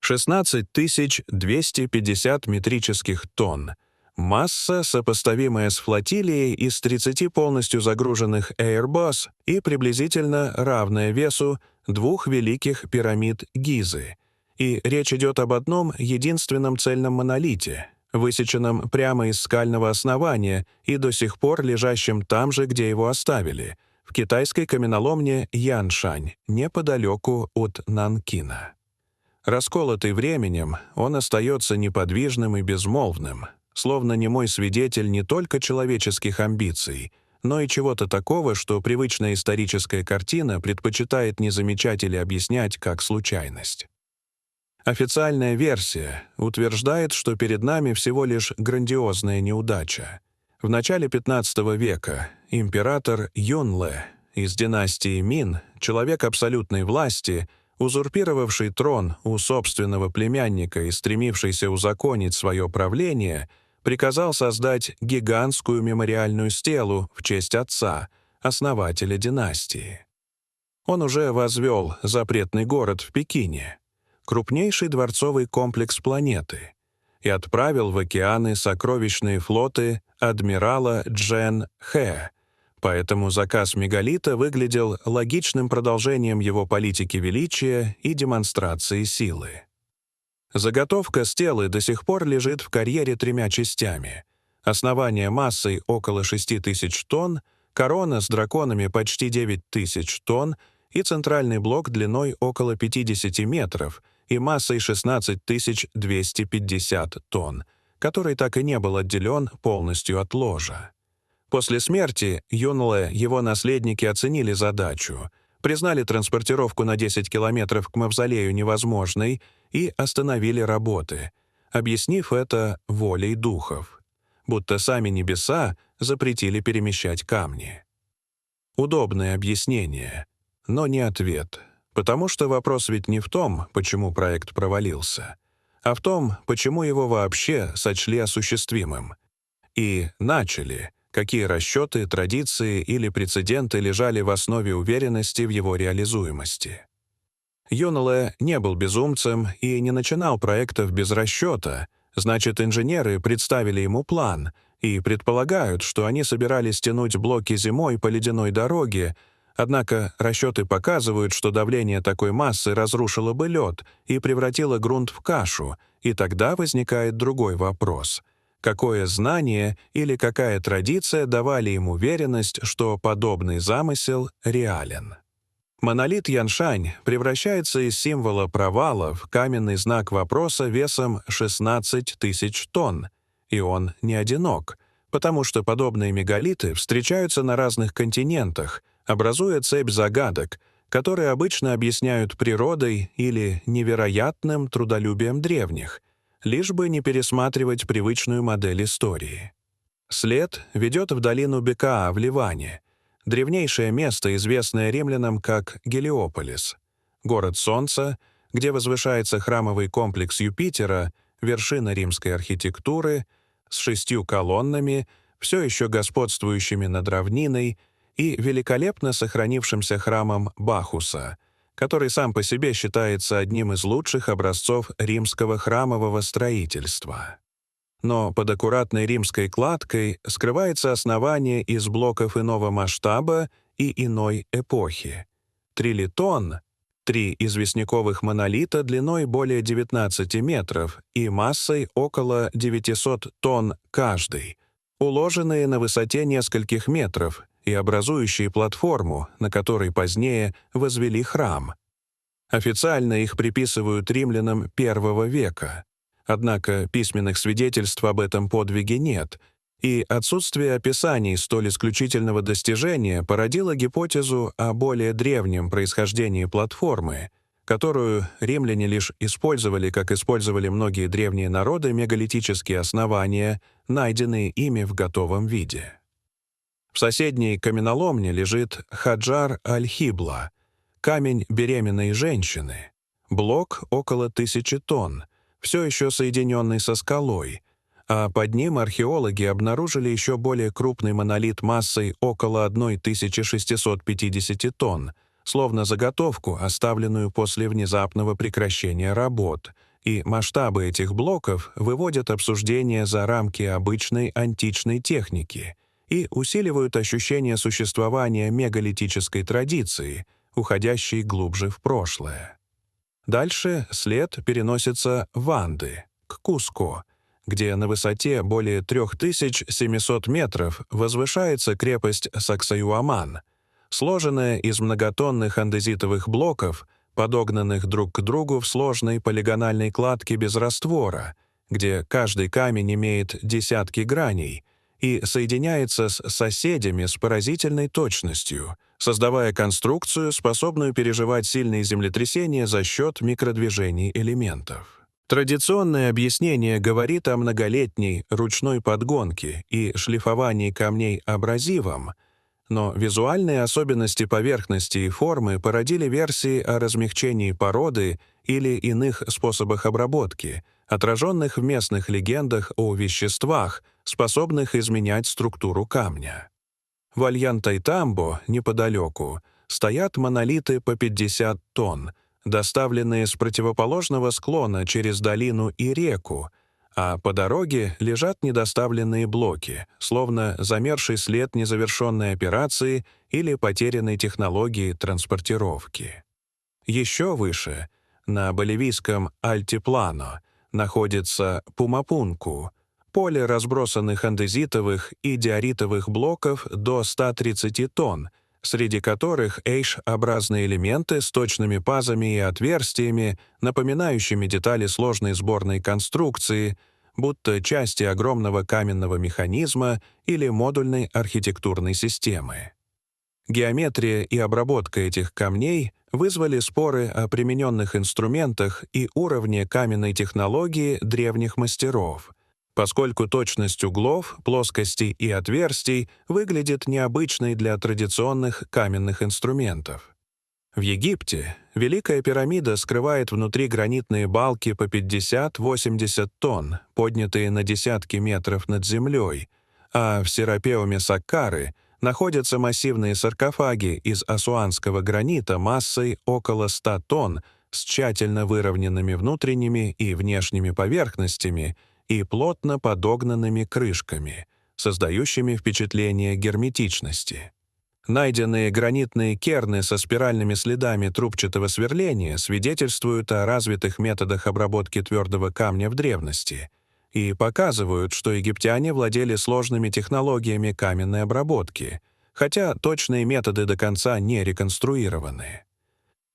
16 250 метрических тонн. Масса, сопоставимая с флотилией из 30 полностью загруженных Airbus и приблизительно равная весу двух великих пирамид Гизы. И речь идет об одном единственном цельном монолите, высеченном прямо из скального основания и до сих пор лежащем там же, где его оставили, в китайской каменоломне Яншань, неподалеку от Нанкина. Расколотый временем, он остается неподвижным и безмолвным, словно немой свидетель не только человеческих амбиций, но и чего-то такого, что привычная историческая картина предпочитает не замечать или объяснять как случайность. Официальная версия утверждает, что перед нами всего лишь грандиозная неудача. В начале XV века император Юнле из династии Мин, человек абсолютной власти, узурпировавший трон у собственного племянника и стремившийся узаконить свое правление, приказал создать гигантскую мемориальную стелу в честь отца, основателя династии. Он уже возвел запретный город в Пекине, крупнейший дворцовый комплекс планеты, и отправил в океаны сокровищные флоты адмирала Джен Хэ, поэтому заказ мегалита выглядел логичным продолжением его политики величия и демонстрации силы. Заготовка стелы до сих пор лежит в карьере 3 частями. Основание массой около 6000 тонн, корона с драконами почти 9000 тонн и центральный блок длиной около 50 метров и массой 16 250 тонн, который так и не был отделен полностью от ложа. После смерти Юнле его наследники оценили задачу, признали транспортировку на 10 километров к мавзолею невозможной и остановили работы, объяснив это волей духов, будто сами небеса запретили перемещать камни. Удобное объяснение, но не ответ, потому что вопрос ведь не в том, почему проект провалился, а в том, почему его вообще сочли осуществимым. И начали, какие расчеты, традиции или прецеденты лежали в основе уверенности в его реализуемости. Юнле не был безумцем и не начинал проектов без расчета, значит, инженеры представили ему план и предполагают, что они собирались тянуть блоки зимой по ледяной дороге, однако расчеты показывают, что давление такой массы разрушило бы лед и превратило грунт в кашу, и тогда возникает другой вопрос — какое знание или какая традиция давали им уверенность, что подобный замысел реален? Монолит Яншань превращается из символа провала в каменный знак вопроса весом 16 тысяч тонн, и он не одинок, потому что подобные мегалиты встречаются на разных континентах, образуя цепь загадок, которые обычно объясняют природой или невероятным трудолюбием древних, лишь бы не пересматривать привычную модель истории. След ведет в долину Бекаа в Ливане, древнейшее место, известное римлянам как Гелиополис, город Солнца, где возвышается храмовый комплекс Юпитера, вершина римской архитектуры, с 6 колоннами, все еще господствующими над равниной, и великолепно сохранившимся храмом Бахуса, который сам по себе считается одним из лучших образцов римского храмового строительства. Но под аккуратной римской кладкой скрывается основание из блоков иного масштаба и иной эпохи. Трилитон — 3 известняковых монолита длиной более 19 метров и массой около 900 тонн каждый, уложенные на высоте нескольких метров и образующие платформу, на которой позднее возвели храм. Официально их приписывают римлянам I века, однако письменных свидетельств об этом подвиге нет, и отсутствие описаний столь исключительного достижения породило гипотезу о более древнем происхождении платформы, которую римляне лишь использовали, как использовали многие древние народы, мегалитические основания, найденные ими в готовом виде. В соседней каменоломне лежит Хаджар аль-Хибла, камень беременной женщины, блок около 1000 тонн, все еще соединенный со скалой, а под ним археологи обнаружили еще более крупный монолит массой около 1650 тонн, словно заготовку, оставленную после внезапного прекращения работ, и масштабы этих блоков выводят обсуждение за рамки обычной античной техники и усиливают ощущение существования мегалитической традиции, уходящей глубже в прошлое. Дальше след переносится в Анды, к Куско, где на высоте более 3700 метров возвышается крепость Саксаюаман, сложенная из многотонных андезитовых блоков, подогнанных друг к другу в сложной полигональной кладке без раствора, где каждый камень имеет десятки граней и соединяется с соседями с поразительной точностью, создавая конструкцию, способную переживать сильные землетрясения за счет микродвижений элементов. Традиционное объяснение говорит о многолетней ручной подгонке и шлифовании камней абразивом, но визуальные особенности поверхности и формы породили версии о размягчении породы или иных способах обработки, отраженных в местных легендах о веществах, способных изменять структуру камня. В Ольянтайтамбо, неподалеку, стоят монолиты по 50 тонн, доставленные с противоположного склона через долину и реку, а по дороге лежат недоставленные блоки, словно замерзший след незавершенной операции или потерянной технологии транспортировки. Еще выше, на боливийском Альтиплано, находится Пумапунку, поле разбросанных андезитовых и диоритовых блоков до 130 тонн, среди которых H-образные элементы с точными пазами и отверстиями, напоминающими детали сложной сборной конструкции, будто части огромного каменного механизма или модульной архитектурной системы. Геометрия и обработка этих камней вызвали споры о примененных инструментах и уровне каменной технологии древних мастеров, поскольку точность углов, плоскостей и отверстий выглядит необычной для традиционных каменных инструментов. В Египте Великая пирамида скрывает внутри гранитные балки по 50-80 тонн, поднятые на десятки метров над землей, а в Серапеуме Саккары находятся массивные саркофаги из асуанского гранита массой около 100 тонн с тщательно выровненными внутренними и внешними поверхностями и плотно подогнанными крышками, создающими впечатление герметичности. Найденные гранитные керны со спиральными следами трубчатого сверления свидетельствуют о развитых методах обработки твердого камня в древности и показывают, что египтяне владели сложными технологиями каменной обработки, хотя точные методы до конца не реконструированы.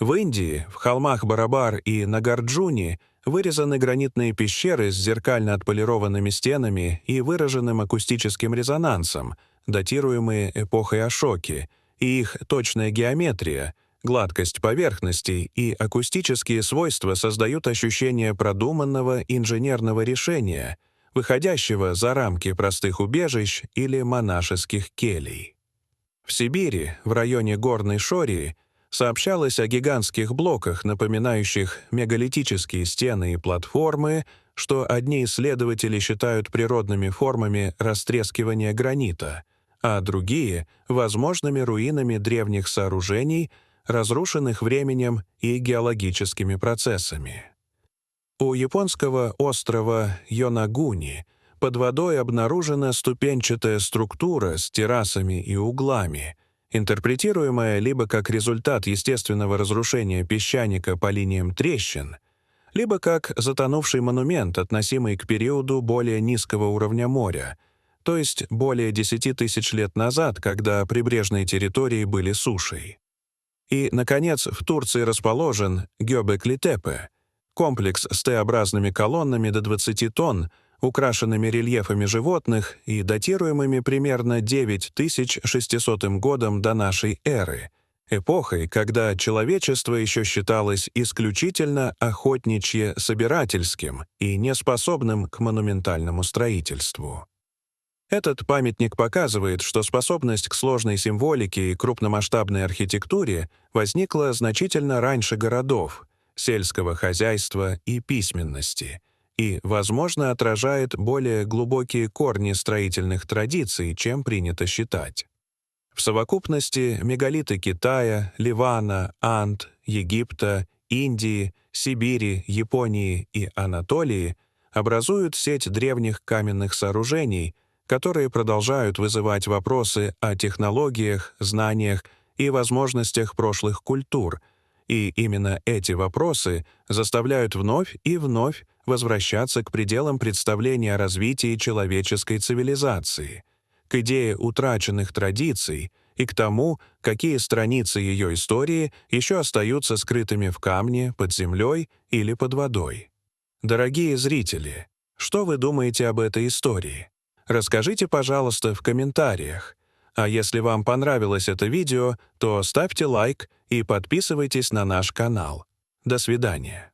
В Индии, в холмах Барабар и Нагарджуни вырезаны гранитные пещеры с зеркально отполированными стенами и выраженным акустическим резонансом, датируемые эпохой Ашоки, и их точная геометрия, гладкость поверхностей и акустические свойства создают ощущение продуманного инженерного решения, выходящего за рамки простых убежищ или монашеских келий. В Сибири, в районе Горной Шории, сообщалось о гигантских блоках, напоминающих мегалитические стены и платформы, что одни исследователи считают природными формами растрескивания гранита, а другие — возможными руинами древних сооружений, разрушенных временем и геологическими процессами. У японского острова Йонагуни под водой обнаружена ступенчатая структура с террасами и углами, интерпретируемая либо как результат естественного разрушения песчаника по линиям трещин, либо как затонувший монумент, относимый к периоду более низкого уровня моря, то есть более 10 тысяч лет назад, когда прибрежные территории были сушей. И, наконец, в Турции расположен Гёбекли-Тепе, комплекс с Т-образными колоннами до 20 тонн, украшенными рельефами животных и датируемыми примерно 9600 годом до нашей эры, эпохой, когда человечество еще считалось исключительно охотничье-собирательским и неспособным к монументальному строительству. Этот памятник показывает, что способность к сложной символике и крупномасштабной архитектуре возникла значительно раньше городов, сельского хозяйства и письменности, и, возможно, отражает более глубокие корни строительных традиций, чем принято считать. В совокупности мегалиты Китая, Ливана, Анд, Египта Индии, Сибири, Японии и Анатолии образуют сеть древних каменных сооружений, которые продолжают вызывать вопросы о технологиях, знаниях и возможностях прошлых культур, и именно эти вопросы заставляют вновь и вновь возвращаться к пределам представления о развитии человеческой цивилизации, к идее утраченных традиций и к тому, какие страницы ее истории еще остаются скрытыми в камне, под землей или под водой. Дорогие зрители, что вы думаете об этой истории? Расскажите, пожалуйста, в комментариях. А если вам понравилось это видео, то ставьте лайк и подписывайтесь на наш канал. До свидания.